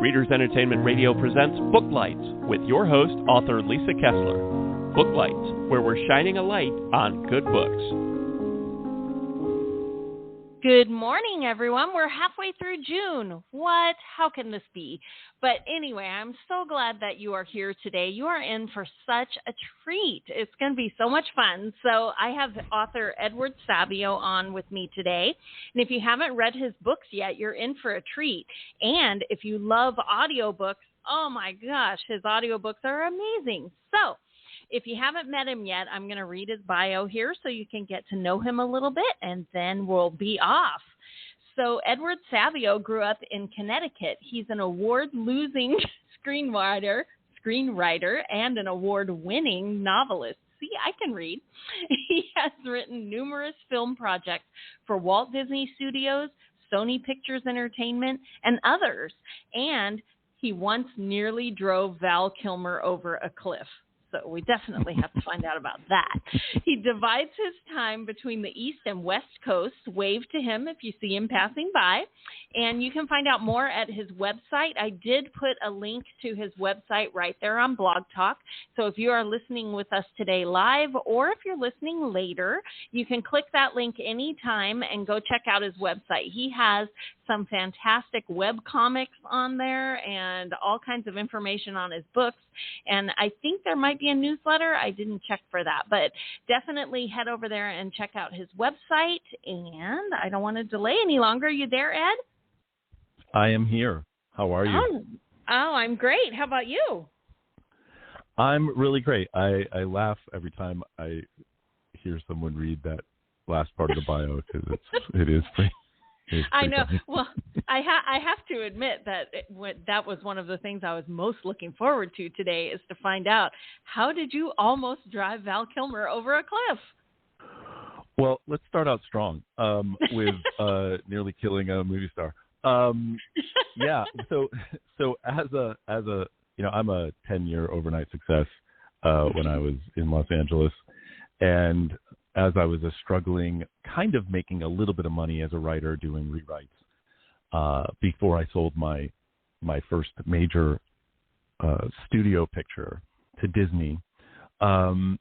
Readers Entertainment Radio presents Booklights with your host, author Lisa Kessler. Booklights, where we're shining a light on good books. Good morning, everyone. We're halfway through June. What? How can this be? But anyway, I'm so glad that you are here today. You are in for such a treat. It's going to be so much fun. So I have author Edward Savio on with me today. And if you haven't read his books yet, you're in for a treat. And if you love audiobooks, oh my gosh, his audiobooks are amazing. So if you haven't met him yet, I'm going to read his bio here so you can get to know him a little bit, and then we'll be off. So Edward Savio grew up in Connecticut. He's an award-losing screenwriter, and an award-winning novelist. See, I can read. He has written numerous film projects for Walt Disney Studios, Sony Pictures Entertainment, and others. And he once nearly drove Val Kilmer over a cliff. So we definitely have to find out about that. He divides his time between the East and West Coast. Wave to him if you see him passing by. And you can find out more at his website. I did put a link to his website right there on Blog Talk. So if you are listening with us today live, or if you're listening later, you can click that link anytime and go check out his website. He has some fantastic web comics on there and all kinds of information on his books. And I think there might be a newsletter. I didn't check for that, but definitely head over there and check out his website. And I don't want to delay any longer. Are you there, Ed? I am here. How are you? Oh, I'm great. How about you? I'm really great. I laugh every time I hear someone read that last part of the bio because it is pretty. I know. Funny. Well, I have to admit that that was one of the things I was most looking forward to today, is to find out, how did you almost drive Val Kilmer over a cliff? Well, let's start out strong with nearly killing a movie star. Yeah. So as a I'm a 10-year overnight success when I was in Los Angeles, and as I was struggling, kind of making a little bit of money as a writer doing rewrites before I sold my first major studio picture to Disney, I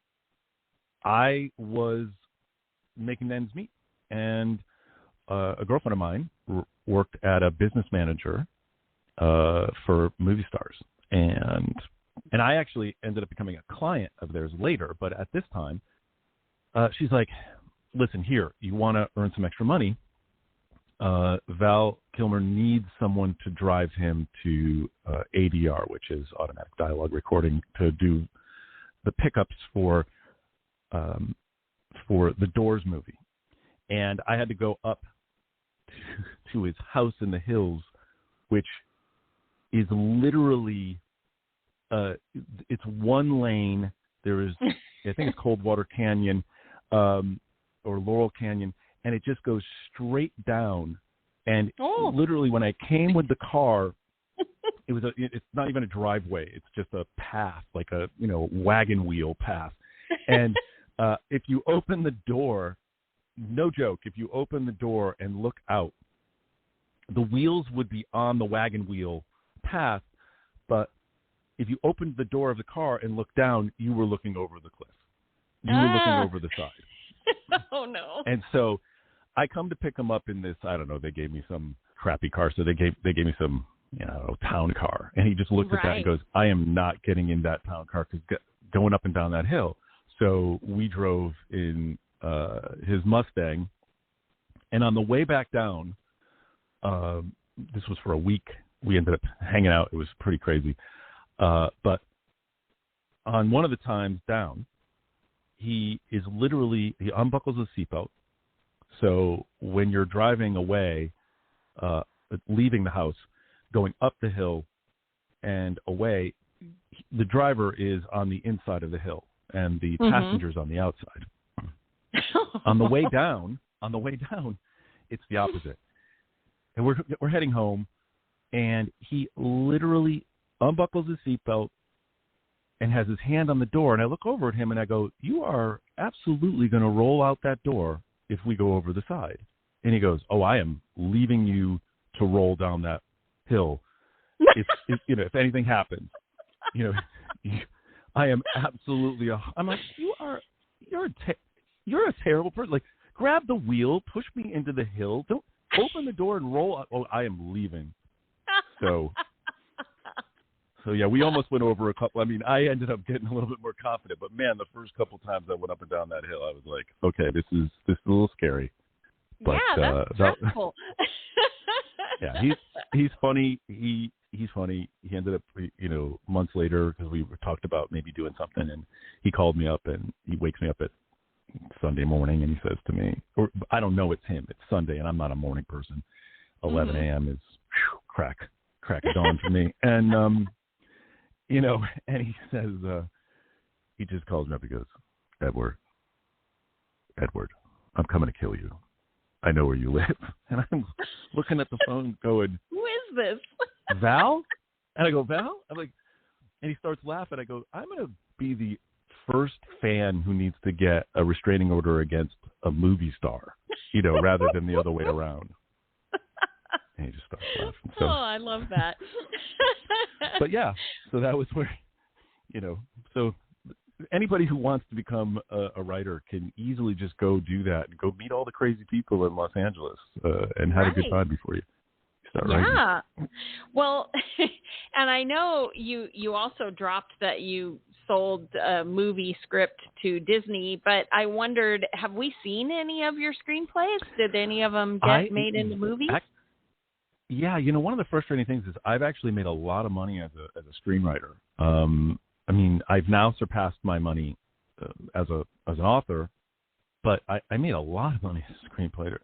was making ends meet. And a girlfriend of mine worked at a business manager for movie stars. And I actually ended up becoming a client of theirs later. But at this time, she's like, listen, here, you want to earn some extra money. Val Kilmer needs someone to drive him to ADR, which is automatic dialogue recording, to do the pickups for the Doors movie. And I had to go up to his house in the hills, which is literally, it's one lane. There is, I think it's Coldwater Canyon, or Laurel Canyon, and it just goes straight down. And literally, when I came with the car, it's not even a driveway; it's just a path, like a wagon wheel path. And if you open the door, no joke, if you open the door and look out, the wheels would be on the wagon wheel path, but if you opened the door of the car and looked down, you were looking over the cliff. You were looking over the side. Oh, no. And so I come to pick him up in this, I don't know, they gave me some crappy car. So they gave me some, town car. And he just looked at that and goes, I am not getting in that town car because going up and down that hill. So we drove in his Mustang. And on the way back down, this was for a week. We ended up hanging out. It was pretty crazy. But on one of the times down, he unbuckles his seatbelt. So when you're driving away, leaving the house, going up the hill and away, the driver is on the inside of the hill and the passenger's on the outside. On the way down, it's the opposite. And we're heading home, and he literally unbuckles his seatbelt and has his hand on the door. And I look over at him and I go, you are absolutely going to roll out that door if we go over the side. And he goes, oh, I am leaving you to roll down that hill. if anything happens, I am absolutely. I'm like, you're a terrible person. Like, grab the wheel, push me into the hill. Don't open the door and roll out. Oh, I am leaving. So yeah, we almost went over a couple. I mean, I ended up getting a little bit more confident, but man, the first couple times I went up and down that hill, I was like, okay, this is a little scary. But, yeah, that's stressful. Yeah, he's funny. He's funny. He ended up, months later, because we talked about maybe doing something, and he called me up and he wakes me up at Sunday morning and he says to me, or I don't know it's him, it's Sunday, and I'm not a morning person. 11 a.m. is crack of dawn for me. And, and he says, he just calls me up. He goes, Edward, I'm coming to kill you. I know where you live. And I'm looking at the phone going, who is this? Val? And I go, Val? I'm like, and he starts laughing. I go, I'm going to be the first fan who needs to get a restraining order against a movie star, rather than the other way around. And he just starts laughing. So, I love that. But yeah, so that was where, so anybody who wants to become a writer can easily just go do that and go meet all the crazy people in Los Angeles and have a good time before you start writing. Yeah. Well, and I know you also dropped that you sold a movie script to Disney, but I wondered, have we seen any of your screenplays? Did any of them get made into movies? Yeah, one of the frustrating things is I've actually made a lot of money as a screenwriter. I mean, I've now surpassed my money as an author, but I made a lot of money as a screenwriter,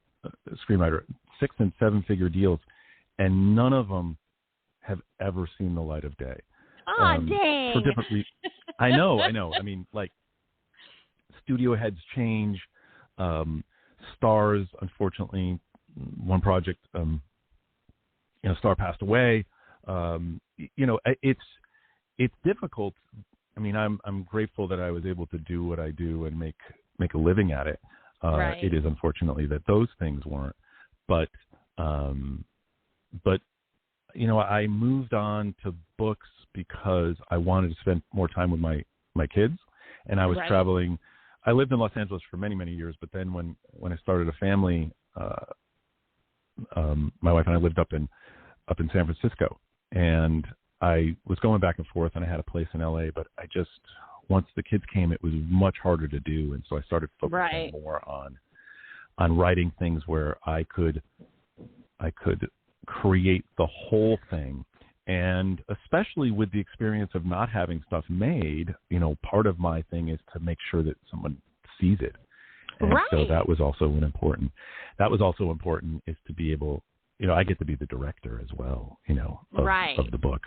6- and 7-figure deals, and none of them have ever seen the light of day. Oh, dang! For different reasons. I know. I mean, like, studio heads change, stars. Unfortunately, one project, star passed away. It's difficult. I mean, I'm grateful that I was able to do what I do and make a living at it. Right. It is unfortunately that those things weren't, but I moved on to books because I wanted to spend more time with my kids, and I was traveling. I lived in Los Angeles for many, many years, but then when I started a family, my wife and I lived up in San Francisco, and I was going back and forth, and I had a place in LA, but once the kids came, it was much harder to do. And so I started focusing more on writing things where I could create the whole thing. And especially with the experience of not having stuff made, part of my thing is to make sure that someone sees it. And so that was also important is to be able, I get to be the director as well, of the book.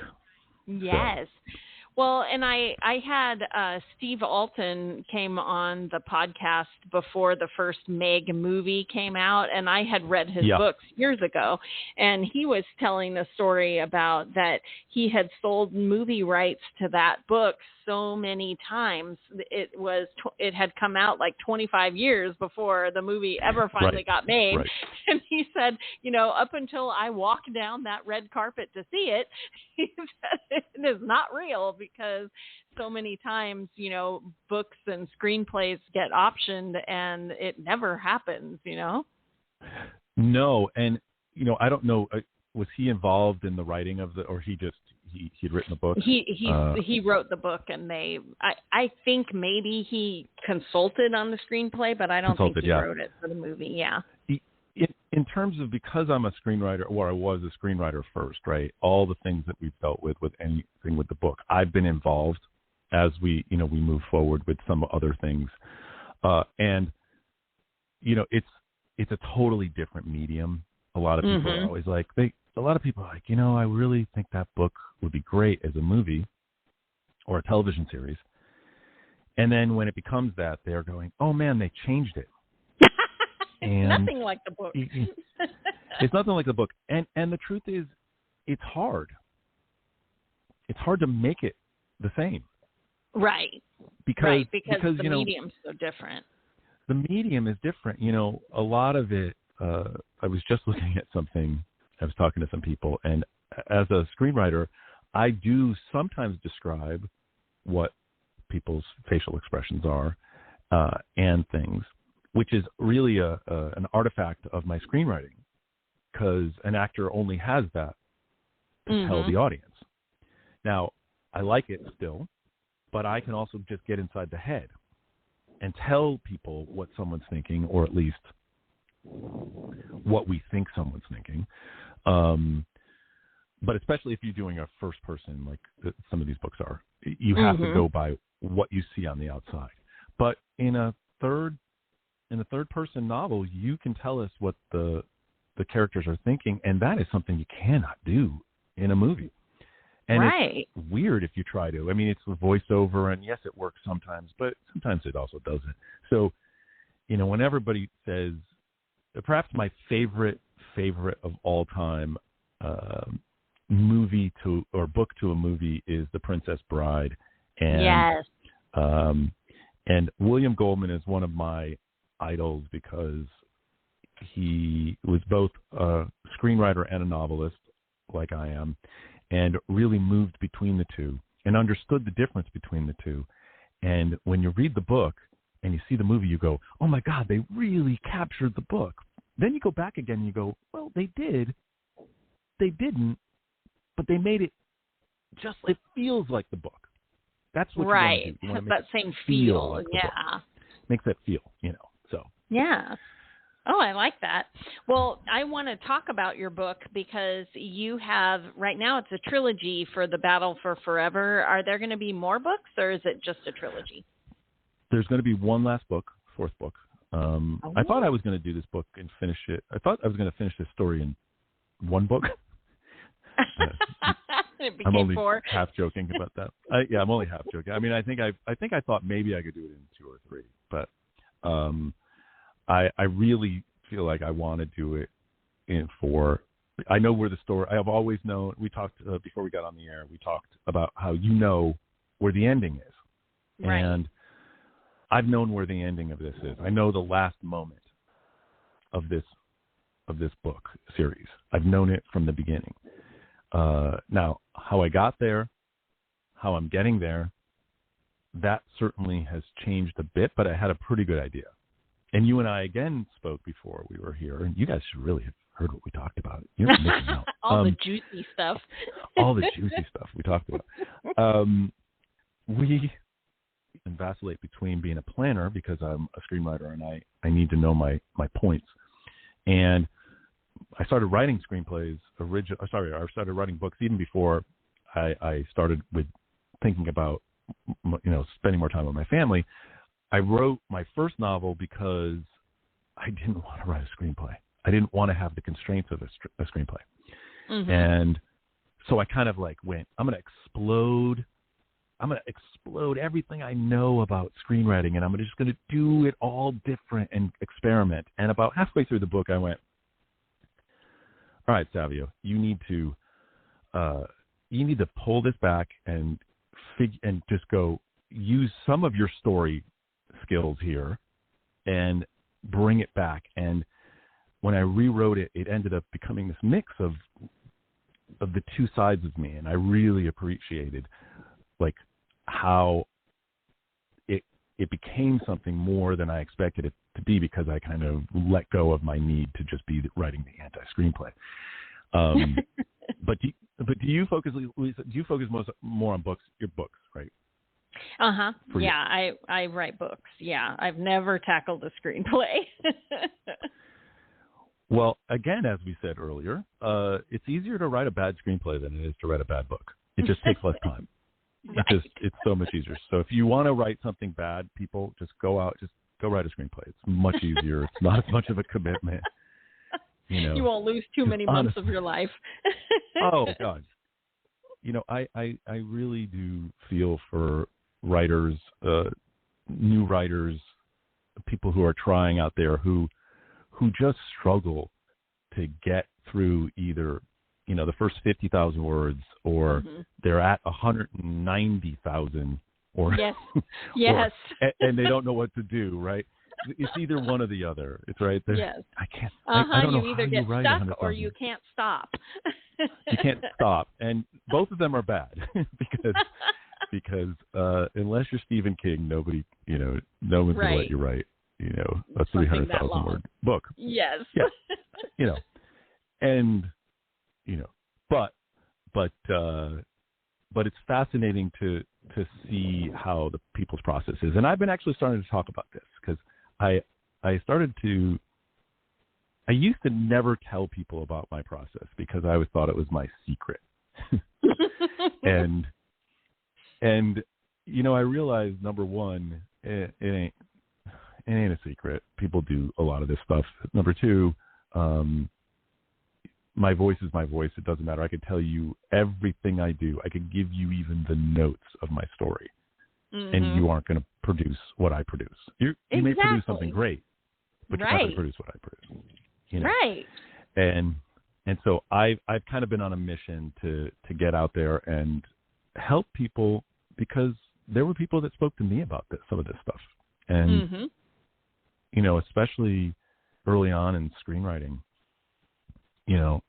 Yes. So. Well, and I had Steve Alton came on the podcast before the first Meg movie came out, and I had read his books years ago, and he was telling a story about that he had sold movie rights to that book so many times. It had come out like 25 years before the movie ever finally got made. Right. And he said, up until I walked down that red carpet to see it, he said it is not real because so many times, books and screenplays get optioned and it never happens, No. And, I don't know, was he involved in the writing of or he'd written the book? He wrote the book, and I think maybe he consulted on the screenplay, but I don't think he wrote it for the movie. Yeah. In terms of, because I'm a screenwriter, or I was a screenwriter first, right? All the things that we've dealt with anything with the book, I've been involved as we move forward with some other things, and it's a totally different medium. A lot of people are always like, a lot of people are like, I really think that book would be great as a movie or a television series. And then when it becomes that, they're going, oh man, they changed it. It's nothing like the book. It's nothing like the book. And the truth is, it's hard. It's hard to make it the same. Right. Because the medium's so different. The medium is different. A lot of it, I was just looking at something. I was talking to some people, and as a screenwriter, I do sometimes describe what people's facial expressions are and things, which is really an artifact of my screenwriting, because an actor only has that to tell the audience. Now, I like it still, but I can also just get inside the head and tell people what someone's thinking, or at least what we think someone's thinking. But especially if you're doing a first person, like some of these books are, you have to go by what you see on the outside. But in a third person novel, you can tell us what the characters are thinking, and that is something you cannot do in a movie. And it's weird if you try to. I mean, it's a voiceover, and yes, it works sometimes, but sometimes it also doesn't. So, when everybody says, perhaps my favorite of all time movie to or book to a movie is The Princess Bride, and and William Goldman is one of my idols because he was both a screenwriter and a novelist, like I am, and really moved between the two and understood the difference between the two. And when you read the book and you see the movie, you go, oh my God, they really captured the book. Then you go back again and you go, well, they did. They didn't, but they made it just, it feels like the book. That's what you want to do. You want to make that same feel. Like the book. Makes that feel, so. Yeah. Oh, I like that. Well, I want to talk about your book because you have, right now it's a trilogy for The Battle for Forever. Are there going to be more books, or is it just a trilogy? There's going to be one last book, fourth book. I thought I was going to do this book and finish it. I thought I was going to finish this story in one book. It became I'm only 4. half joking about that. I'm only half joking. I mean, I think I thought maybe I could do it in 2 or 3, but I really feel like I want to do it in 4. I know where the story. I have always known. We talked before we got on the air. We talked about how where the ending is, and I've known where the ending of this is. I know the last moment of this book series. I've known it from the beginning. Now, how I got there, how I'm getting there, that certainly has changed a bit, but I had a pretty good idea. And you and I again spoke before we were here, and you guys should really have heard what we talked about. You're missing out. All the juicy stuff. All the juicy stuff we talked about. We vacillate between being a planner, because I'm a screenwriter and I need to know my points. And I started writing screenplays. I started writing books even before I started with thinking about spending more time with my family. I wrote my first novel because I didn't want to write a screenplay. I didn't want to have the constraints of a screenplay. And so I kind of went, I'm going to explode everything I know about screenwriting, and I'm just going to do it all different and experiment. And about halfway through the book, I went, all right, Savio, you need to pull this back and just go use some of your story skills here and bring it back. And when I rewrote it, it ended up becoming this mix of the two sides of me, and I really appreciated how it became something more than I expected it to be, because I kind of let go of my need to just be writing the anti-screenplay. But do you focus, Lisa? Do you focus more on books? Your books, right? Yeah, I write books. Yeah, I've never tackled a screenplay. Well, again, as we said earlier, it's easier to write a bad screenplay than it is to write a bad book. It just takes less time. It's so much easier. So if you want to write something bad, people, just go write a screenplay. It's much easier. It's not as much of a commitment. You won't lose too many months of your life. Oh God. I really do feel for writers, new writers, people who are trying out there who just struggle to get through either the first 50,000 words, or they're at 190,000, or yes, and they don't know what to do. Right? It's either one or the other. It's right there. Yes. I can't. I don't know you either how get you write stuck or you can't stop. You can't stop. And both of them are bad because unless you're Stephen King, nobody, no one's going to let you write, a 300,000 word book. Yes. Yeah. And, but it's fascinating to see how the people's process is. And I've been actually starting to talk about this because I used to never tell people about my process because I always thought it was my secret. and I realized, number one, it ain't a secret. People do a lot of this stuff. Number two, my voice is my voice. It doesn't matter. I can tell you everything I do. I can give you even the notes of my story. Mm-hmm. And you aren't going to produce what I produce. You may produce something great, but you're not going to produce what I produce. Right. And so I've kind of been on a mission to get out there and help people, because there were people that spoke to me about some of this stuff. And, especially early on in screenwriting,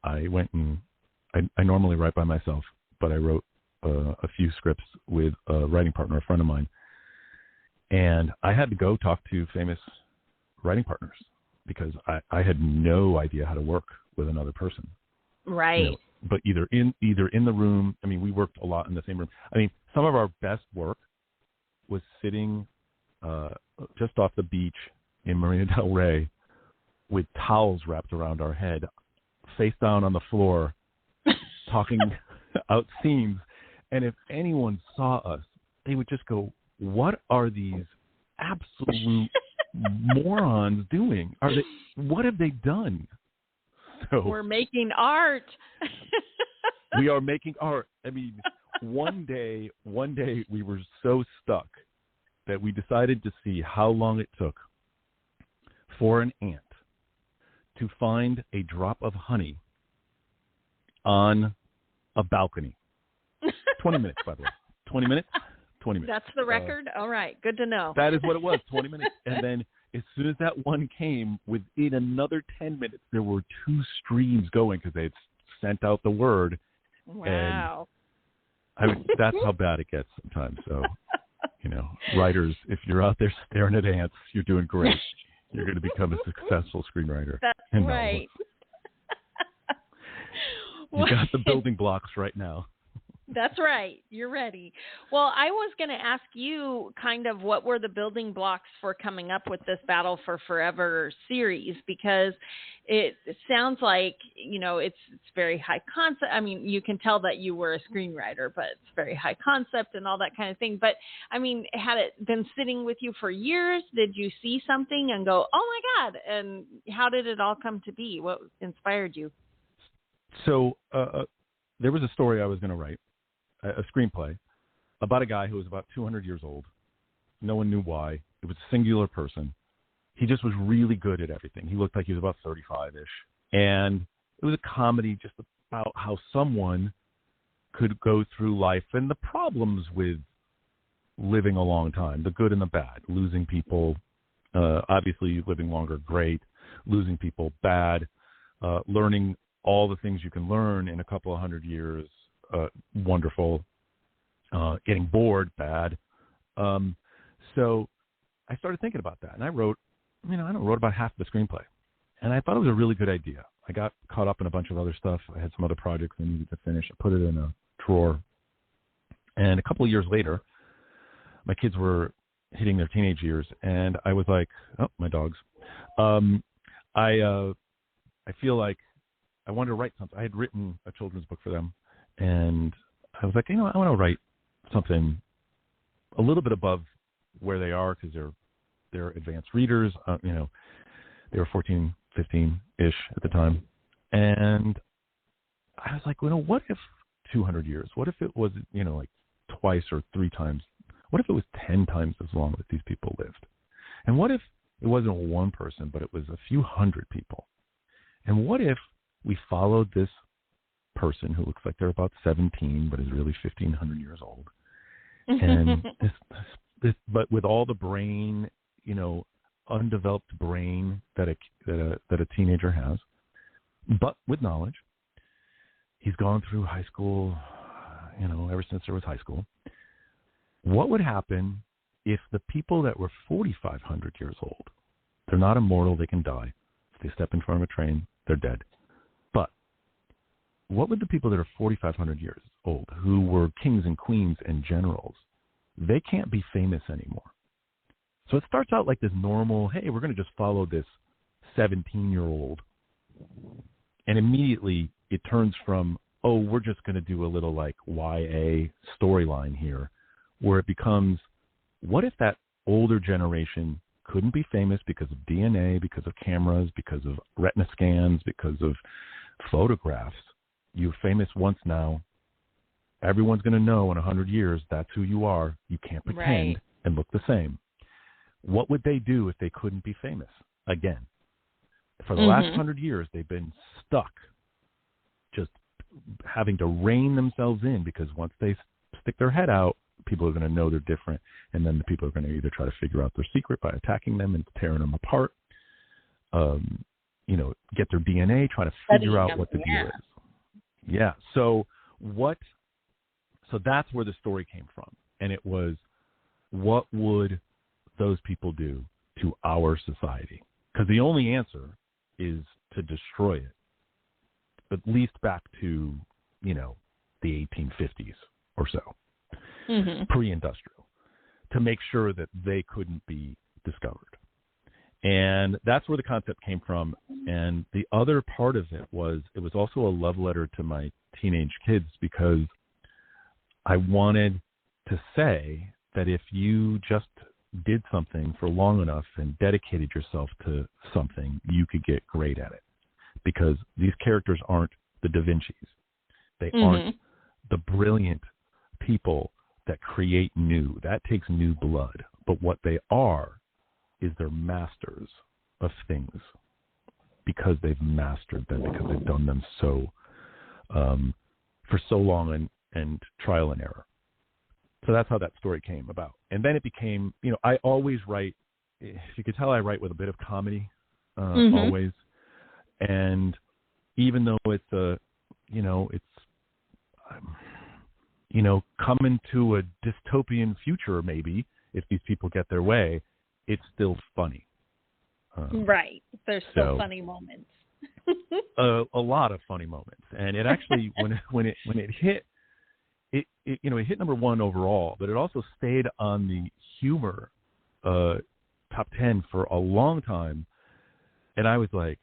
I went and I normally write by myself, but I wrote a few scripts with a writing partner, a friend of mine. And I had to go talk to famous writing partners because I had no idea how to work with another person. Right. But either in the room, we worked a lot in the same room. Some of our best work was sitting just off the beach in Marina del Rey with towels wrapped around our head, face down on the floor, talking out scenes. And if anyone saw us, they would just go, "What are these absolute morons doing? What have they done?" So we're making art. We are making art. One day we were so stuck that we decided to see how long it took for an ant to find a drop of honey on a balcony. 20 minutes, by the way. 20 minutes? 20 minutes. That's the record? All right. Good to know. That is what it was, 20 minutes. And then as soon as that one came, within another 10 minutes, there were 2 streams going because they had sent out the word. Wow. And that's how bad it gets sometimes. So, writers, if you're out there staring at ants, you're doing great. You're going to become a successful screenwriter. That's right. You got the building blocks right now. That's right. You're ready. Well, I was going to ask you kind of what were the building blocks for coming up with this Battle for Forever series, because it sounds like, it's very high concept. You can tell that you were a screenwriter, but it's very high concept and all that kind of thing. But, had it been sitting with you for years? Did you see something and go, oh, my God? And how did it all come to be? What inspired you? So there was a story I was going to write. A screenplay about a guy who was about 200 years old. No one knew why. It was a singular person. He just was really good at everything. He looked like he was about 35-ish. And it was a comedy just about how someone could go through life and the problems with living a long time, the good and the bad, losing people, obviously living longer, great, losing people, bad, learning all the things you can learn in a couple of hundred years, wonderful, getting bored, bad. So I started thinking about that, and I wrote about half the screenplay, and I thought it was a really good idea. I got caught up in a bunch of other stuff. I had some other projects I needed to finish. I put it in a drawer, and a couple of years later, my kids were hitting their teenage years, and I was like, oh, my dogs. I feel like I wanted to write something. I had written a children's book for them. And I was like, I want to write something a little bit above where they are because they're advanced readers. They were 14, 15-ish at the time. And I was like, what if 200 years? What if it was, like twice or 3 times? What if it was 10 times as long that these people lived? And what if it wasn't one person, but it was a few hundred people? And what if we followed this person who looks like they're about 17 but is really 1,500 years old, and this but with all the brain, undeveloped brain that a teenager has, but with knowledge, he's gone through high school, ever since there was high school. What would happen if the people that were 4,500 years old, they're not immortal, they can die. If they step in front of a train, they're dead. But what would the people that are 4,500 years old, who were kings and queens and generals, they can't be famous anymore. So it starts out like this normal, hey, we're going to just follow this 17-year-old. And immediately it turns from, oh, we're just going to do a little like YA storyline here, where it becomes, what if that older generation couldn't be famous because of DNA, because of cameras, because of retina scans, because of photographs? You're famous once now. Everyone's going to know in 100 years that's who you are. You can't pretend and look the same. What would they do if they couldn't be famous again? For the last 100 years, they've been stuck just having to rein themselves in, because once they stick their head out, people are going to know they're different, and then the people are going to either try to figure out their secret by attacking them and tearing them apart, get their DNA, trying to figure out what the deal is. Yeah. So that's where the story came from. And it was, what would those people do to our society? Because the only answer is to destroy it, at least back to, the 1850s or so, pre-industrial, to make sure that they couldn't be discovered. And that's where the concept came from. And the other part of it was also a love letter to my teenage kids, because I wanted to say that if you just did something for long enough and dedicated yourself to something, you could get great at it. Because these characters aren't the Da Vinci's. They aren't the brilliant people that create new. That takes new blood. But what they are is they're masters of things, because they've mastered them, because they've done them so for so long and trial and error. So that's how that story came about. And then it became, I always write, if you could tell, I write with a bit of comedy, always. And even though it's coming to a dystopian future, maybe, if these people get their way, it's still funny. Right. There's still funny moments. A lot of funny moments. And it actually, when it hit, it hit number one overall, but it also stayed on the humor top 10 for a long time. And I was like,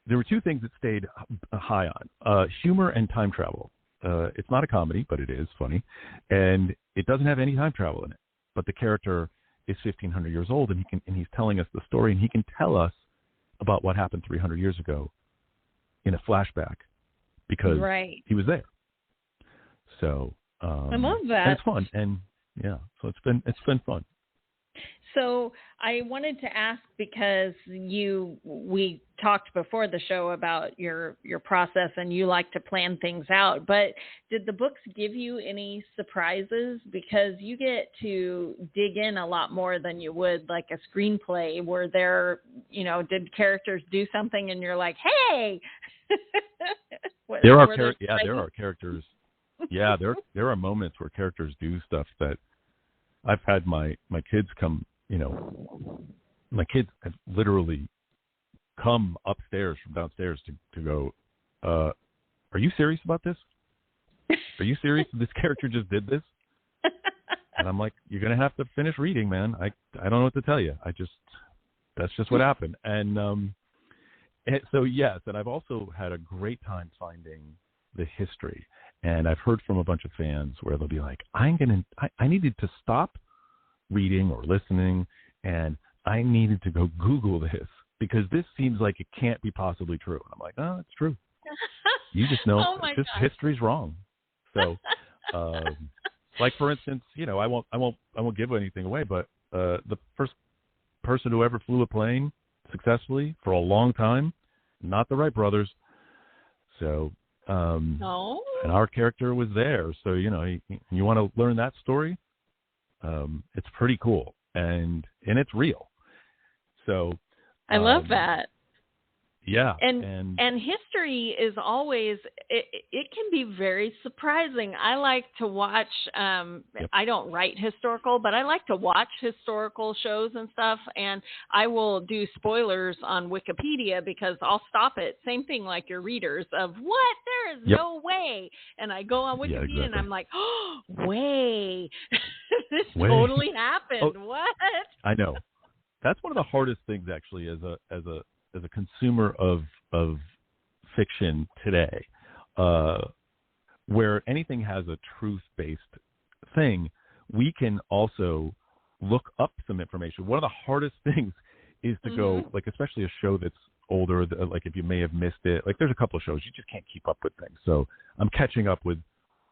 there were two things that stayed high on, humor and time travel. It's not a comedy, but it is funny. And it doesn't have any time travel in it. But the character is 1,500 years old, and he's telling us the story, and he can tell us about what happened 300 years ago in a flashback, because he was there. So I love that. And it's fun, and so it's been fun. So I wanted to ask, because we talked before the show about your process, and you like to plan things out, but did the books give you any surprises? Because you get to dig in a lot more than you would like a screenplay, where did characters do something and you're like, hey, there are characters. Yeah, there are moments where characters do stuff that I've had my kids come. My kids have literally come upstairs from downstairs to go, are you serious about this? Are you serious? This character just did this? And I'm like, you're going to have to finish reading, man. I don't know what to tell you. That's just what happened. And so, yes, and I've also had a great time finding the history. And I've heard from a bunch of fans where they'll be like, I needed to stop reading or listening, and I needed to go Google this, because this seems like it can't be possibly true. And I'm like, oh, it's true. You just know history's wrong. So, like for instance, I won't give anything away, but the first person who ever flew a plane successfully for a long time, not the Wright brothers. So, and our character was there. So, you want to learn that story? It's pretty cool, and it's real. So I love that. Yeah. And history is always, it can be very surprising. I like to watch, I don't write historical, but I like to watch historical shows and stuff. And I will do spoilers on Wikipedia because I'll stop it. Same thing like your readers of what? There is no way. And I go on Wikipedia and I'm like, oh, way. This totally happened. Oh, what? I know. That's one of the hardest things actually as a consumer of fiction today, where anything has a truth-based thing, we can also look up some information. One of the hardest things is to go, like, especially a show that's older, like if you may have missed it, like there's a couple of shows, you just can't keep up with things. So I'm catching up with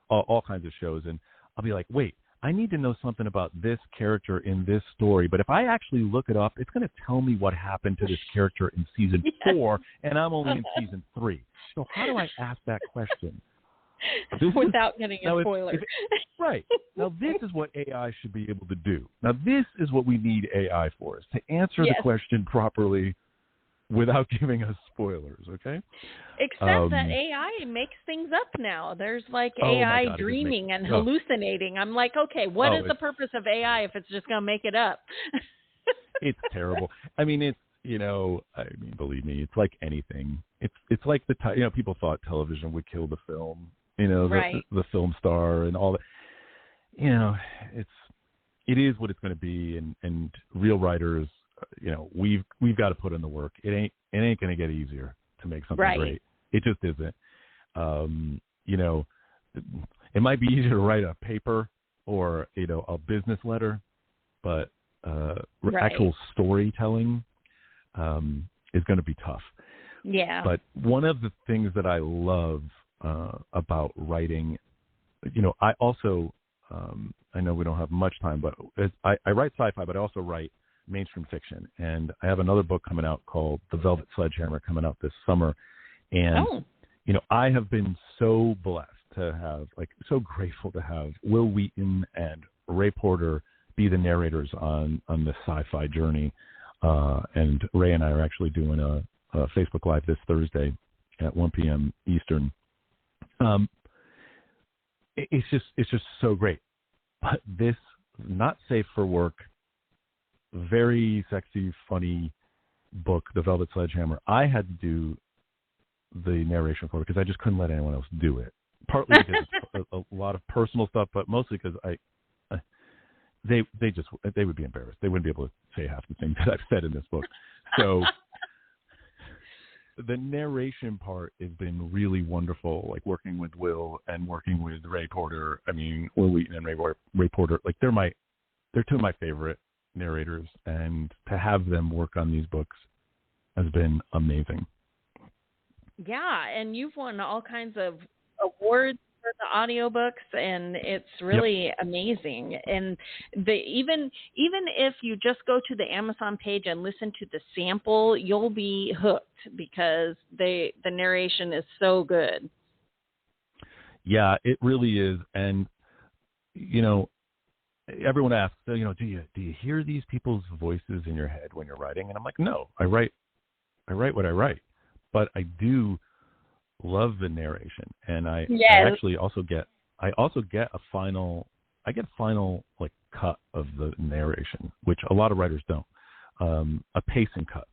all kinds of shows, and I'll be like, wait, I need to know something about this character in this story. But if I actually look it up, it's going to tell me what happened to this character in season 4, and I'm only in season 3. So how do I ask that question? Without getting a spoiler. Right. Now, this is what AI should be able to do. Now, this is what we need AI for, is to answer the question properly without giving us spoilers, okay? Except that AI makes things up now. There's like AI dreaming and hallucinating. I'm like, okay, what is the purpose of AI if it's just going to make it up? It's terrible. I mean, it's, believe me, it's like anything. It's like people thought television would kill the film, the film star and all that. It is what it's going to be, and real writers, we've got to put in the work. It ain't going to get easier to make something great. It just isn't. It might be easier to write a paper or a business letter, but actual storytelling is going to be tough. Yeah. But one of the things that I love about writing, I also I know we don't have much time, but I write sci-fi, but I also write mainstream fiction. And I have another book coming out called The Velvet Sledgehammer coming out this summer. And, I have been so blessed to have, so grateful to have Will Wheaton and Ray Porter be the narrators on this sci-fi journey. And Ray and I are actually doing a Facebook Live this Thursday at 1 p.m. Eastern. It's just so great. But this not safe for work, very sexy, funny book, The Velvet Sledgehammer, I had to do the narration for it because I just couldn't let anyone else do it. Partly because it's a lot of personal stuff, but mostly because they would be embarrassed. They wouldn't be able to say half the things that I've said in this book. So the narration part has been really wonderful, like working with Will and working with Ray Porter. I mean, Will Wheaton and Ray Porter, they're two of my favorite narrators, and to have them work on these books has been amazing. Yeah, and you've won all kinds of awards for the audiobooks, and it's really amazing. And even if you just go to the Amazon page and listen to the sample, you'll be hooked because the narration is so good. Yeah, it really is. And everyone asks, do you hear these people's voices in your head when you're writing? And I'm like, no, I write what I write, but I do love the narration, and I actually also get a final cut of the narration, which a lot of writers don't. A pacing cut.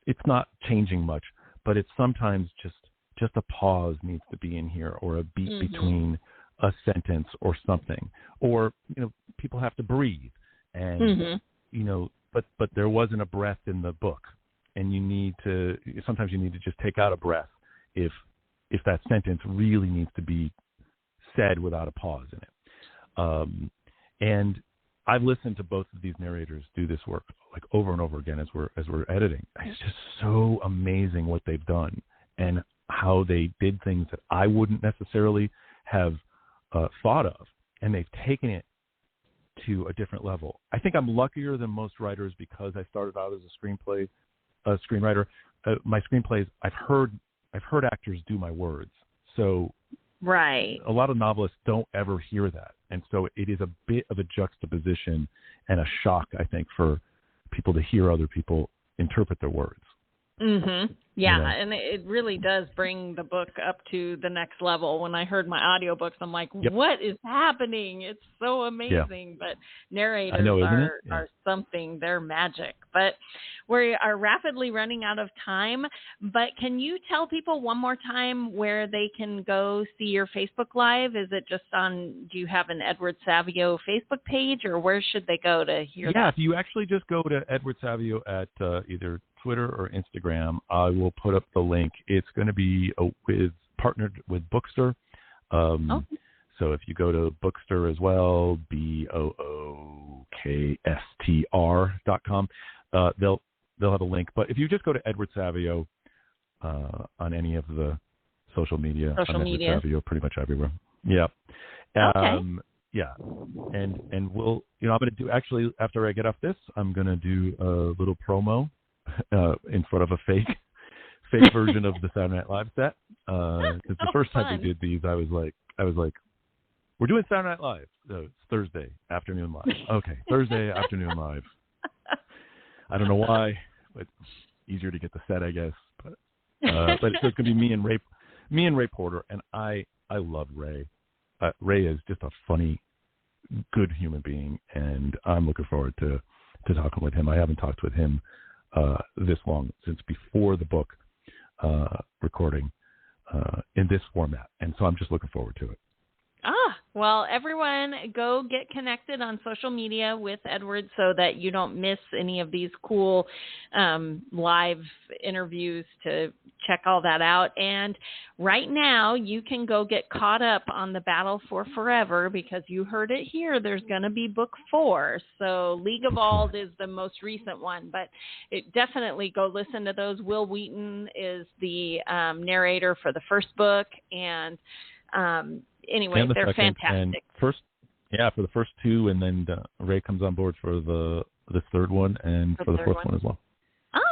It's not changing much, but it's sometimes just a pause needs to be in here, or a beat between a sentence or something, or people have to breathe, and but there wasn't a breath in the book, and sometimes you need to just take out a breath if that sentence really needs to be said without a pause in it. And I've listened to both of these narrators do this work over and over again as we're editing. It's just so amazing what they've done and how they did things that I wouldn't necessarily have thought of, and they've taken it to a different level. I think I'm luckier than most writers because I started out as a screenwriter. My screenplays, I've heard actors do my words. So a lot of novelists don't ever hear that. And so it is a bit of a juxtaposition and a shock, I think, for people to hear other people interpret their words. Mm-hmm. Yeah, and it really does bring the book up to the next level. When I heard my audiobooks, I'm like, what is happening? It's so amazing. But narrators are something. They're magic. But we are rapidly running out of time. But can you tell people one more time where they can go see your Facebook Live? Is it just on, do you have an Edward Savio Facebook page, or where should they go to hear that? Yeah, if you actually just go to Edward Savio at either Twitter or Instagram, I will put up the link. It's going to be partnered with Bookster. So if you go to Bookster as well, BOOKSTR.com, they'll have a link. But if you just go to Edward Savio on any of the social media, Edward Savio pretty much everywhere. Yeah. Yeah. And we'll, I'm going to do, actually, after I get off this, I'm going to do a little promo in front of a fake version of the Saturday Night Live set. Because the first time we did these, I was like, we're doing Saturday Night Live. It's Thursday afternoon live. Okay, Thursday afternoon live. I don't know why, but easier to get the set, I guess. But it's going to be me and Ray Porter, and I love Ray. Ray is just a funny, good human being, and I'm looking forward to talking with him. I haven't talked with him this long, since before the book recording in this format, and so I'm just looking forward to it. Well, everyone go get connected on social media with Edward so that you don't miss any of these cool live interviews, to check all that out. And right now you can go get caught up on the Battle for Forever, because you heard it here. There's going to be book 4. So League of Ald is the most recent one, but definitely go listen to those. Will Wheaton is the narrator for the first book, and anyway, they're fantastic. For the first 2, and then Ray comes on board for the third one, and for the fourth one as well.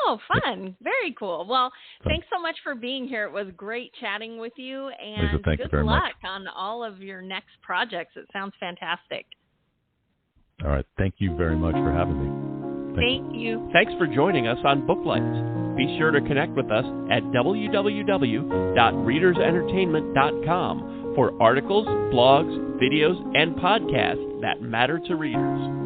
Oh, fun. Yep. Very cool. Well, thanks so much for being here. It was great chatting with you, and Lisa, thank you very much. Good luck on all of your next projects. It sounds fantastic. All right. Thank you very much for having me. Thank you. Thanks for joining us on Booklights. Be sure to connect with us at www.readersentertainment.com for articles, blogs, videos, and podcasts that matter to readers.